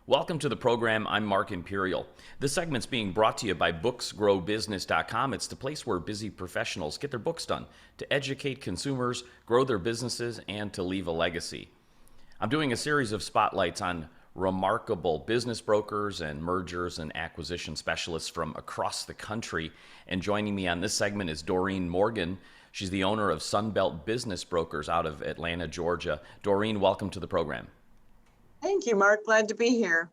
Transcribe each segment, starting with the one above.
Welcome to the program. I'm Mark Imperial. This segment's being brought to you by booksgrowbusiness.com. It's the place where busy professionals get their books done to educate consumers, grow their businesses, and to leave a legacy. I'm doing a series of spotlights on remarkable business brokers and mergers and acquisition specialists from across the country. And joining me on this segment is Doreen Morgan. She's the owner of Sunbelt Business Brokers out of Atlanta, Georgia. Doreen, welcome to the program. Thank you, Mark. Glad to be here.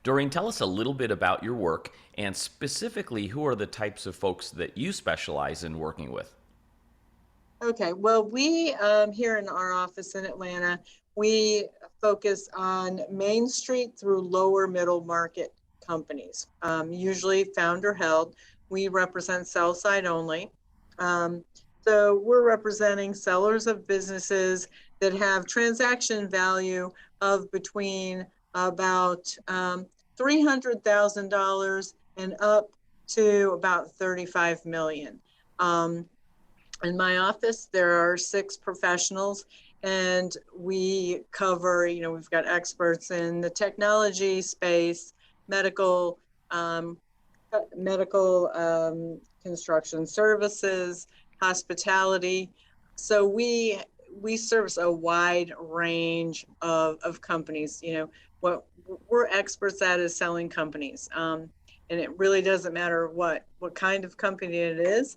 Doreen, tell us a little bit about your work and specifically who are the types of folks that you specialize in working with? Okay, well, we here in our office in Atlanta, we focus on Main Street through lower middle market companies, usually founder held. We represent sell side only. Um, so we're representing sellers of businesses that have transaction value of between about $300,000 and up to about 35 million. In my office, there are 6 professionals, and we cover, we've got experts in the technology space, medical, um, construction services, hospitality. So we service a wide range of companies. What we're experts at is selling companies, and it really doesn't matter what kind of company it is.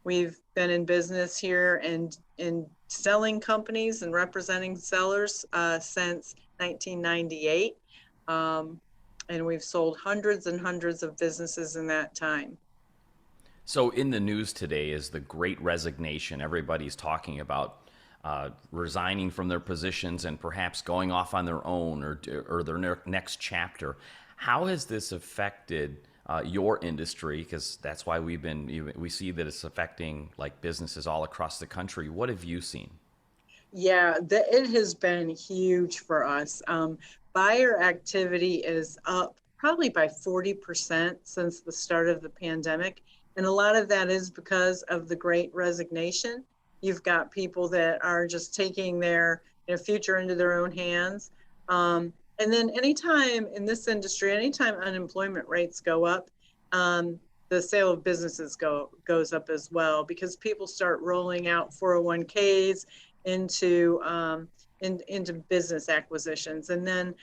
We've been in business here and in selling companies and representing sellers since 1998. And we've sold hundreds and hundreds of businesses in that time. So, in the news today is the great resignation. Everybody's talking about resigning from their positions and perhaps going off on their own or their next chapter. How has this affected your industry? Because that's why we see that it's affecting like businesses all across the country. What have you seen? Yeah, it has been huge for us. Buyer activity is up probably by 40% since the start of the pandemic. And a lot of that is because of the great resignation. You've got people that are just taking their future into their own hands. And then anytime in this industry, anytime unemployment rates go up, the sale of businesses goes up as well, because people start rolling out 401ks into into business acquisitions. And then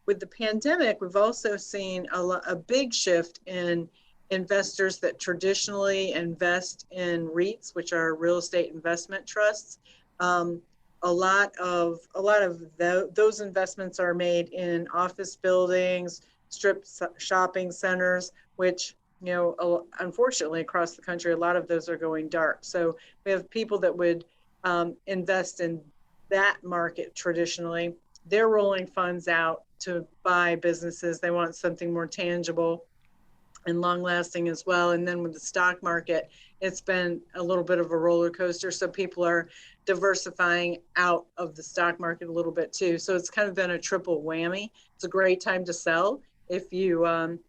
with the pandemic, we've also seen a big shift in investors that traditionally invest in REITs, which are real estate investment trusts. Those investments are made in office buildings, strip shopping centers, which unfortunately across the country, a lot of those are going dark. So we have people that would invest in that market traditionally. They're rolling funds out to buy businesses. They want something more tangible and long lasting as well. And then with the stock market, it's been a little bit of a roller coaster. So people are diversifying out of the stock market a little bit too. So it's kind of been a triple whammy. It's a great time to sell if you're a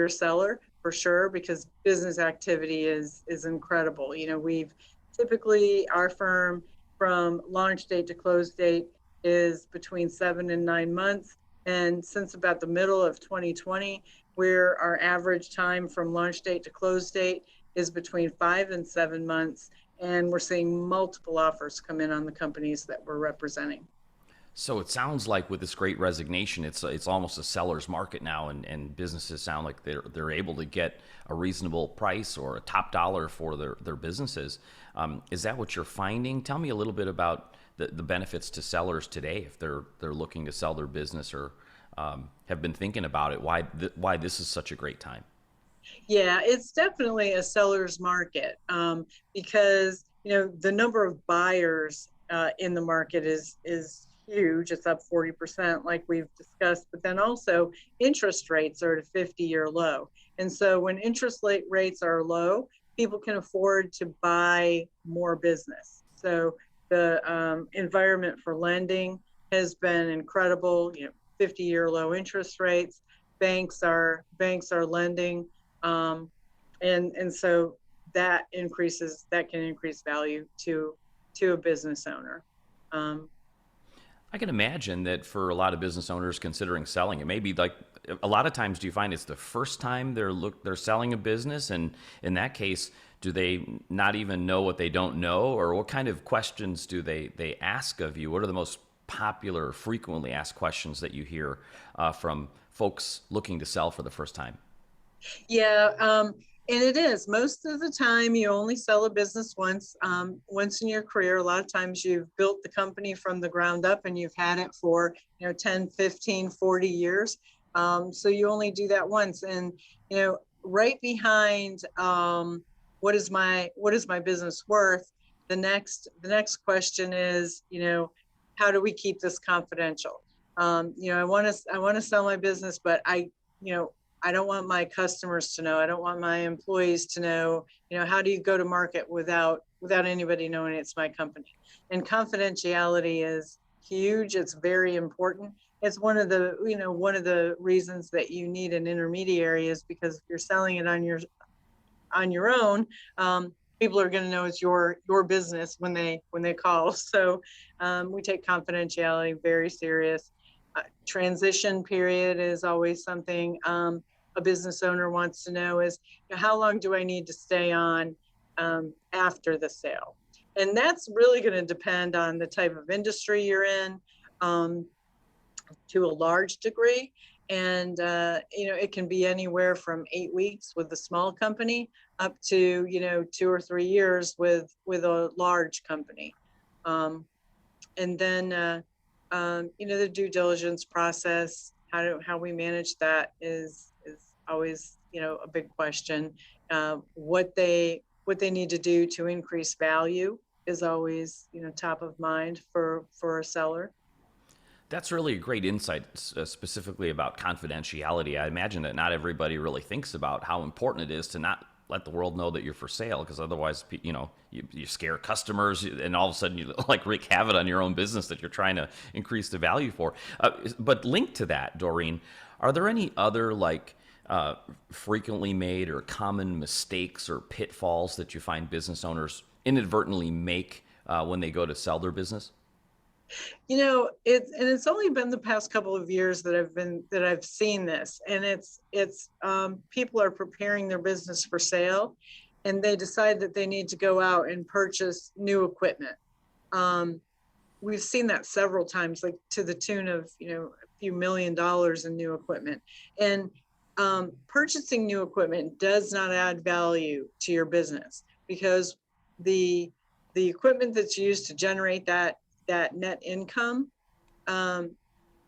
seller, for sure, because business activity is incredible. We've typically, our firm, from launch date to close date, is between 7 and 9 months. And since about the middle of 2020, where our average time from launch date to close date is between 5 and 7 months. And we're seeing multiple offers come in on the companies that we're representing. So it sounds like with this great resignation, it's almost a seller's market now, and businesses sound like they're able to get a reasonable price or a top dollar for their businesses. Is that what you're finding? Tell me a little bit about the benefits to sellers today if they're looking to sell their business or have been thinking about it. Why this is such a great time? Yeah, it's definitely a seller's market, because the number of buyers in the market is huge. It's up 40%, like we've discussed. But then also interest rates are at a 50-year low, and so when rates are low, people can afford to buy more business. So the environment for lending has been incredible. 50-year low interest rates. Banks are lending, and so that can increase value to a business owner. Um, I can imagine that for a lot of business owners considering selling, it may be like a lot of times. Do you find it's the first time they're selling a business, and in that case, do they not even know what they don't know, or what kind of questions do they ask of you? What are the most popular, frequently asked questions that you hear from folks looking to sell for the first time? Yeah, and it is most of the time you only sell a business once in your career. A lot of times you've built the company from the ground up and you've had it for 10, 15, 40 years. So you only do that once. And right behind what is my business worth, the next question is, how do we keep this confidential? I want to sell my business, but you know I don't want my customers to know. I don't want my employees to know. How do you go to market without anybody knowing it's my company? And confidentiality is huge. It's very important. It's one of the reasons that you need an intermediary, is because if you're selling it on your own, people are going to know it's your business when they call. So we take confidentiality very serious. Transition period is always something a business owner wants to know, is how long do I need to stay on after the sale? And that's really going to depend on the type of industry you're in, um, to a large degree. And it can be anywhere from 8 weeks with a small company up to 2 or 3 years with a large company. Um, and then the due diligence process, how we manage that is always a big question. What they need to do to increase value is always top of mind for a seller. That's really a great insight, specifically about confidentiality. I imagine that not everybody really thinks about how important it is to not let the world know that you're for sale, because otherwise, you scare customers, and all of a sudden you like wreak havoc on your own business that you're trying to increase the value for. But linked to that, Doreen, are there any other frequently made or common mistakes or pitfalls that you find business owners inadvertently make when they go to sell their business? It's only been the past couple of years that I've seen this, and it's people are preparing their business for sale, and they decide that they need to go out and purchase new equipment. Um, we've seen that several times, like to the tune of a few $1 million in new equipment. And purchasing new equipment does not add value to your business, because the the equipment that's used to generate that net income, um,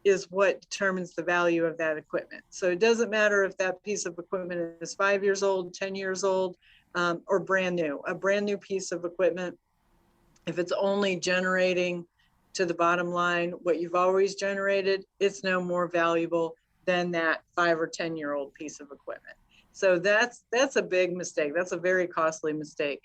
is what determines the value of that equipment. So it doesn't matter if that piece of equipment is 5 years old, 10 years old, or brand new. A brand new piece of equipment, if it's only generating to the bottom line what you've always generated, it's no more valuable than that 5 or 10 year old piece of equipment. So that's a big mistake. That's a very costly mistake,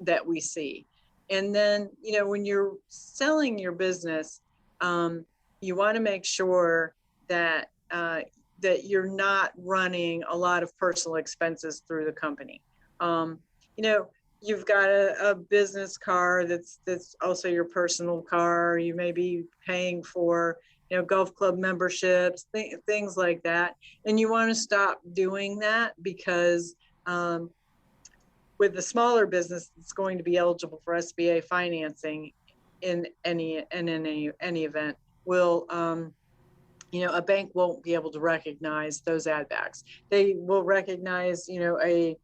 that we see. And then, when you're selling your business, you want to make sure that that you're not running a lot of personal expenses through the company. Um, you know, you've got a business car that's also your personal car. You may be paying for golf club memberships, things like that, and you want to stop doing that, because with the smaller business that's going to be eligible for SBA financing in any event, will a bank won't be able to recognize those add backs. They will recognize a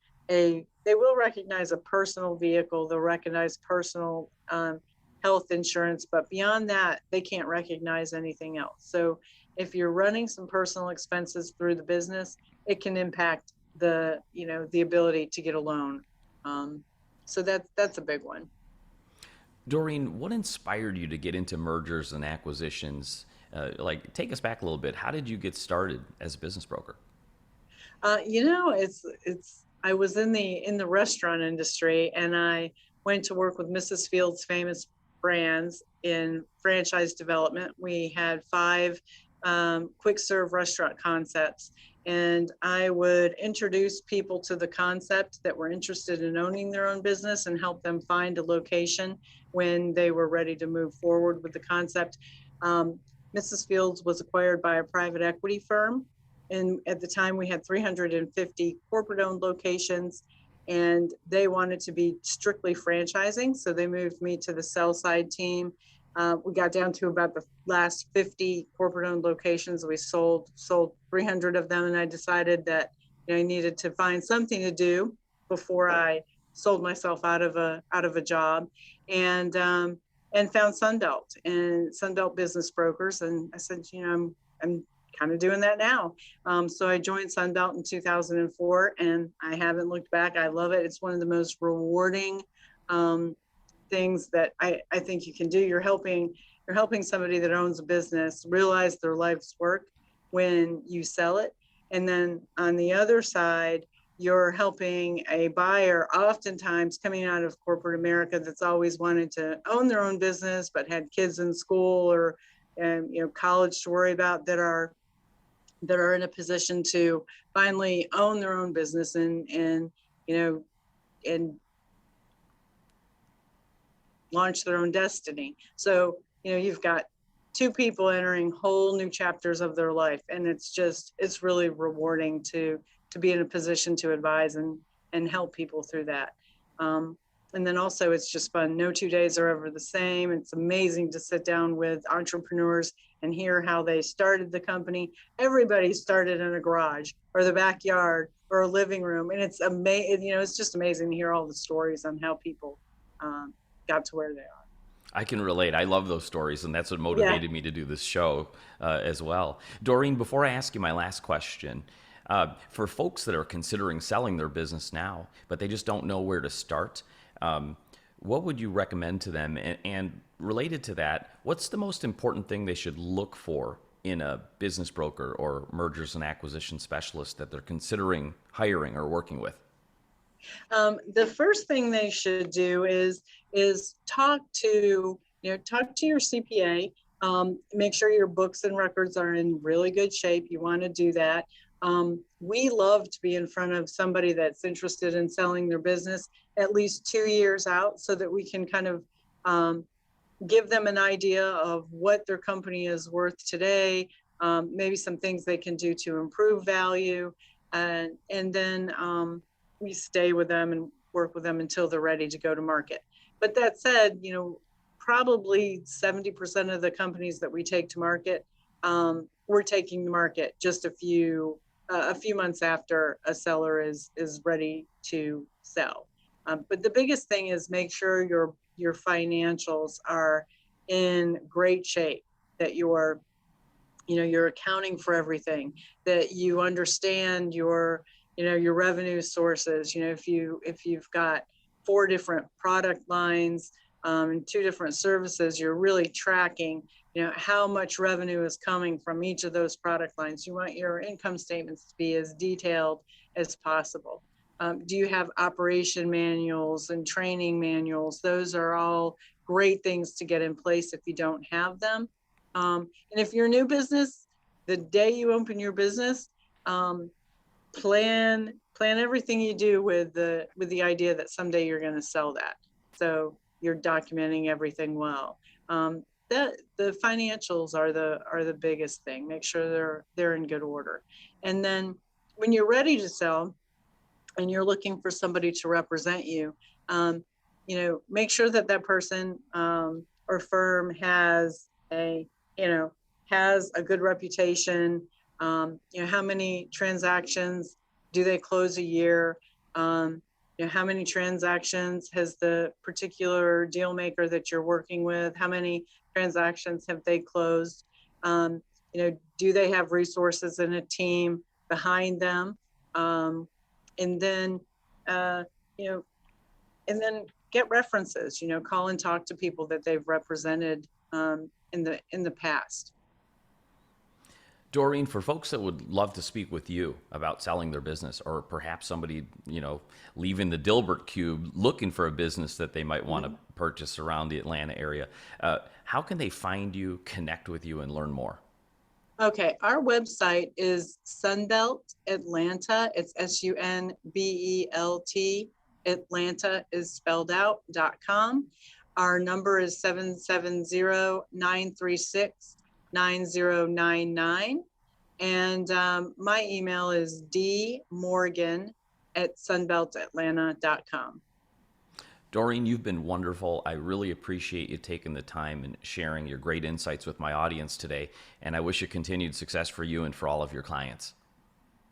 personal vehicle. They'll recognize personal health insurance, but beyond that, they can't recognize anything else. So if you're running some personal expenses through the business, it can impact the ability to get a loan. So that's a big one. Doreen, what inspired you to get into mergers and acquisitions? Take us back a little bit. How did you get started as a business broker? It's I was in the restaurant industry, and I went to work with Mrs. Field's Famous Brands in franchise development. We had 5 quick serve restaurant concepts. And I would introduce people to the concept that were interested in owning their own business and help them find a location when they were ready to move forward with the concept. Mrs. Fields was acquired by a private equity firm. And at the time, we had 350 corporate owned locations, and they wanted to be strictly franchising. So they moved me to the sell side team. We got down to about the last 50 corporate owned locations. We sold 300 of them. And I decided that I needed to find something to do before I sold myself out of a job, and found Sunbelt Business Brokers. And I said, I'm kind of doing that now. So I joined Sunbelt in 2004, and I haven't looked back. I love it. It's one of the most rewarding things that I think you can do. You're helping somebody that owns a business realize their life's work when you sell it. And then on the other side, you're helping a buyer, oftentimes coming out of corporate America, that's always wanted to own their own business, but had kids in school or college to worry about, that are in a position to finally own their own business and launch their own destiny. So, you've got two people entering whole new chapters of their life. And it's really rewarding to be in a position to advise and help people through that. And then also it's just fun. No 2 days are ever the same. It's amazing to sit down with entrepreneurs and hear how they started the company. Everybody started in a garage or the backyard or a living room. And it's amazing, it's just amazing to hear all the stories on how people got to where they are. I can relate. I love those stories, and that's what motivated me to do this show as well. Doreen, before I ask you my last question, for folks that are considering selling their business now, but they just don't know where to start, what would you recommend to them? And related to that, what's the most important thing they should look for in a business broker or mergers and acquisition specialist that they're considering hiring or working with? The first thing they should do is talk to your CPA. Make sure your books and records are in really good shape. You want to do that. We love to be in front of somebody that's interested in selling their business at least 2 years out, so that we can kind of give them an idea of what their company is worth today, maybe some things they can do to improve value, and then we stay with them and work with them until they're ready to go to market. But that said, probably 70% of the companies that we take to market, we're taking to market just a few months after a seller is ready to sell. But the biggest thing is make sure your financials are in great shape, that you're accounting for everything, that you understand your revenue sources. If you've got 4 different product lines and 2 different services, you're really tracking, how much revenue is coming from each of those product lines. You want your income statements to be as detailed as possible. Do you have operation manuals and training manuals? Those are all great things to get in place if you don't have them. And if you're a new business, the day you open your business, plan everything you do with the idea that someday you're going to sell that. So you're documenting everything well. The financials are the biggest thing. Make sure they're in good order. And then when you're ready to sell and you're looking for somebody to represent you, make sure that person or firm has a good reputation. How many transactions do they close a year? How many transactions has the particular deal maker that you're working with? How many transactions have they closed? Do they have resources and a team behind them? And then get references. Call and talk to people that they've represented in the past. Doreen, for folks that would love to speak with you about selling their business, or perhaps somebody, leaving the Dilbert Cube looking for a business that they might want to purchase around the Atlanta area, how can they find you, connect with you, and learn more? Okay, our website is Sunbelt Atlanta. It's SUNBELT. Atlanta is spelled out.com. Our number is 770-936-9099. And my email is dmorgan@sunbeltatlanta.com. Doreen, you've been wonderful. I really appreciate you taking the time and sharing your great insights with my audience today. And I wish you continued success for you and for all of your clients.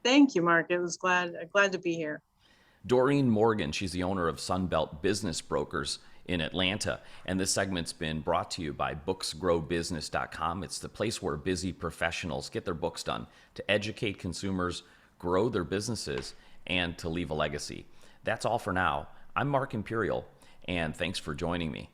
Thank you, Mark. It was glad to be here. Doreen Morgan, she's the owner of Sunbelt Business Brokers in Atlanta. And this segment's been brought to you by booksgrowbusiness.com. It's the place where busy professionals get their books done to educate consumers, grow their businesses, and to leave a legacy. That's all for now. I'm Mark Imperial, and thanks for joining me.